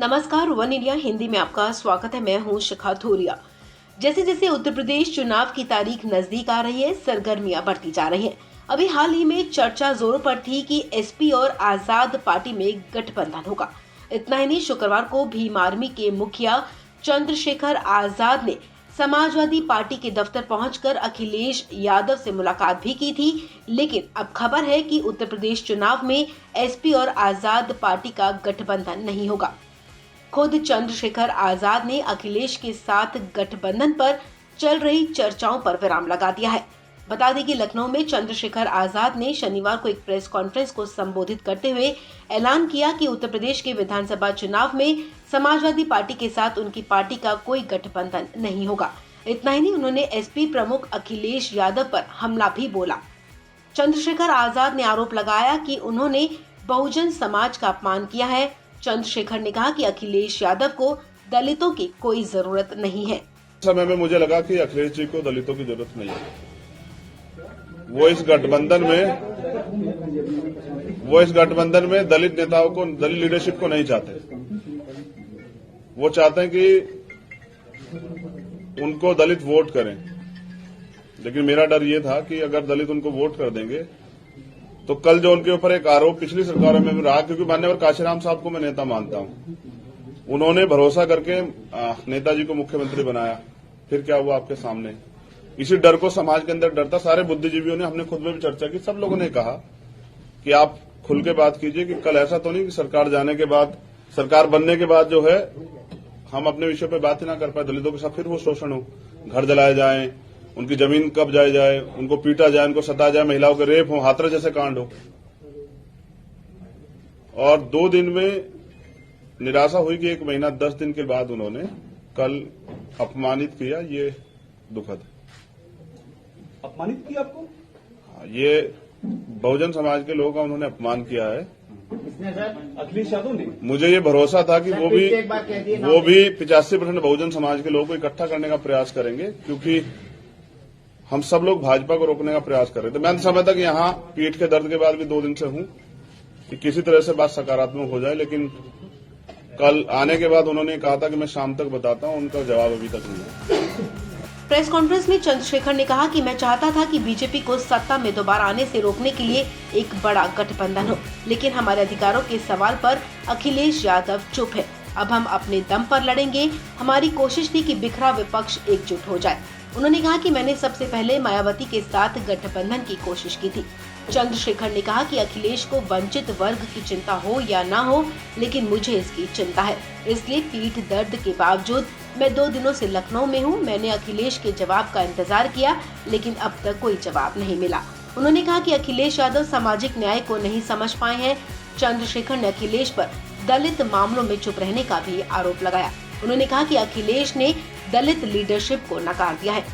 नमस्कार, one India Hindi में आपका स्वागत है। मैं हूं शिखा थोरिया। जैसे जैसे उत्तर प्रदेश चुनाव की तारीख नजदीक आ रही है, सरगर्मियां बढ़ती जा रही हैं। अभी हाल ही में चर्चा जोरों पर थी कि एसपी और आजाद पार्टी में गठबंधन होगा। इतना ही नहीं, शुक्रवार को भीम आर्मी के मुखिया चंद्रशेखर आजाद ने समाजवादी पार्टी के दफ्तर पहुंचकर अखिलेश यादव से मुलाकात भी की थी। लेकिन अब खबर है कि उत्तर प्रदेश चुनाव में एसपी और आजाद पार्टी का गठबंधन नहीं होगा। खुद चंद्रशेखर आजाद ने अखिलेश के साथ गठबंधन पर चल रही चर्चाओं पर विराम लगा दिया है। बता दें कि लखनऊ में चंद्रशेखर आजाद ने शनिवार को एक प्रेस कॉन्फ्रेंस को संबोधित करते हुए ऐलान किया कि उत्तर प्रदेश के विधानसभा चुनाव में समाजवादी पार्टी के साथ उनकी पार्टी का कोई गठबंधन नहीं होगा। इतना ही नहीं, उन्होंने एसपी प्रमुख अखिलेश यादव पर हमला भी बोला। चंद्रशेखर आजाद ने आरोप लगाया कि उन्होंने बहुजन समाज का अपमान किया है। चंद्रशेखर ने कहा कि अखिलेश यादव को दलितों की कोई जरूरत नहीं है। समय में मुझे लगा कि अखिलेश जी को दलितों की जरूरत नहीं है। वो इस गठबंधन में दलित नेताओं को, दलित लीडरशिप को नहीं चाहते। वो चाहते हैं कि उनको दलित वोट करें। लेकिन मेरा डर ये था कि अगर दलित उनको वोट कर देंगे तो कल जो उनके ऊपर एक आरोप पिछली सरकारों में भी रहा, क्योंकि माननीय काशीराम साहब को मैं नेता मानता हूं, उन्होंने भरोसा करके नेताजी को मुख्यमंत्री बनाया। फिर क्या हुआ आपके सामने। इसी डर को समाज के अंदर डर था। सारे बुद्धिजीवियों ने, हमने खुद में भी चर्चा की, सब लोगों ने कहा कि आप खुल के बात कीजिए कि कल ऐसा तो नहीं कि सरकार जाने के बाद, सरकार बनने के बाद जो है हम अपने विषय पर बात ही ना कर पाए, दलितों के साथ फिर वो शोषण हो, घर जलाए जाए, उनकी जमीन कब्जाई जाए, उनको पीटा जाए, उनको सताया जाए, महिलाओं के रेप हो, हाथरस जैसे कांड हो। और 2 दिन में निराशा हुई कि 1 महीना 10 दिन के बाद उन्होंने कल अपमानित किया। ये दुखद है। अपमानित किया आपको? ये बहुजन समाज के लोगों का उन्होंने अपमान किया है। किसने सर? अखिलेश यादव ने। मुझे ये भरोसा था कि वो भी 85% बहुजन समाज के लोगों को इकट्ठा करने का प्रयास करेंगे, क्योंकि हम सब लोग भाजपा को रोकने का प्रयास कर रहे थे। मैं समझता कि यहाँ पीठ के दर्द के बाद भी 2 दिन से हूं कि किसी तरह से बात सकारात्मक हो जाए, लेकिन कल आने के बाद उन्होंने कहा था कि मैं शाम तक बताता हूं। उनका जवाब अभी तक नहीं है। प्रेस कॉन्फ्रेंस में चंद्रशेखर ने कहा कि मैं चाहता था कि बीजेपी को सत्ता में दोबारा आने से रोकने के लिए एक बड़ा गठबंधन हो, लेकिन हमारे अधिकारों के सवाल पर अखिलेश यादव चुप है। अब हम अपने दम पर लड़ेंगे। हमारी कोशिश थी कि बिखरा विपक्ष एकजुट हो जाए। उन्होंने कहा कि मैंने सबसे पहले मायावती के साथ गठबंधन की कोशिश की थी। चंद्रशेखर ने कहा कि अखिलेश को वंचित वर्ग की चिंता हो या ना हो, लेकिन मुझे इसकी चिंता है। इसलिए पीठ दर्द के बावजूद मैं 2 दिनों से लखनऊ में हूं। मैंने अखिलेश के जवाब का इंतजार किया, लेकिन अब तक कोई जवाब नहीं मिला। उन्होंने कहा कि अखिलेश यादव सामाजिक न्याय को नहीं समझ पाए हैं। चंद्रशेखर ने अखिलेश पर दलित मामलों में चुप रहने का भी आरोप लगाया। उन्होंने कहा कि अखिलेश ने दलित लीडरशिप को नकार दिया है।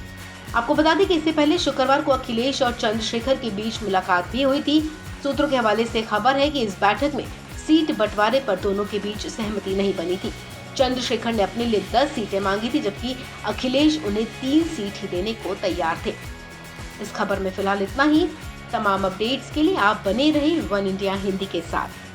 आपको बता दें कि इससे पहले शुक्रवार को अखिलेश और चंद्रशेखर के बीच मुलाकात भी हुई थी। सूत्रों के हवाले से खबर है कि इस बैठक में सीट बंटवारे पर दोनों के बीच सहमति नहीं बनी थी। चंद्रशेखर ने अपने लिए 10 सीटें मांगी थी, जबकि अखिलेश उन्हें 3 सीट ही देने को तैयार थे। इस खबर में फिलहाल इतना ही। तमाम अपडेट्स के लिए आप बने रहे वन इंडिया हिंदी के साथ।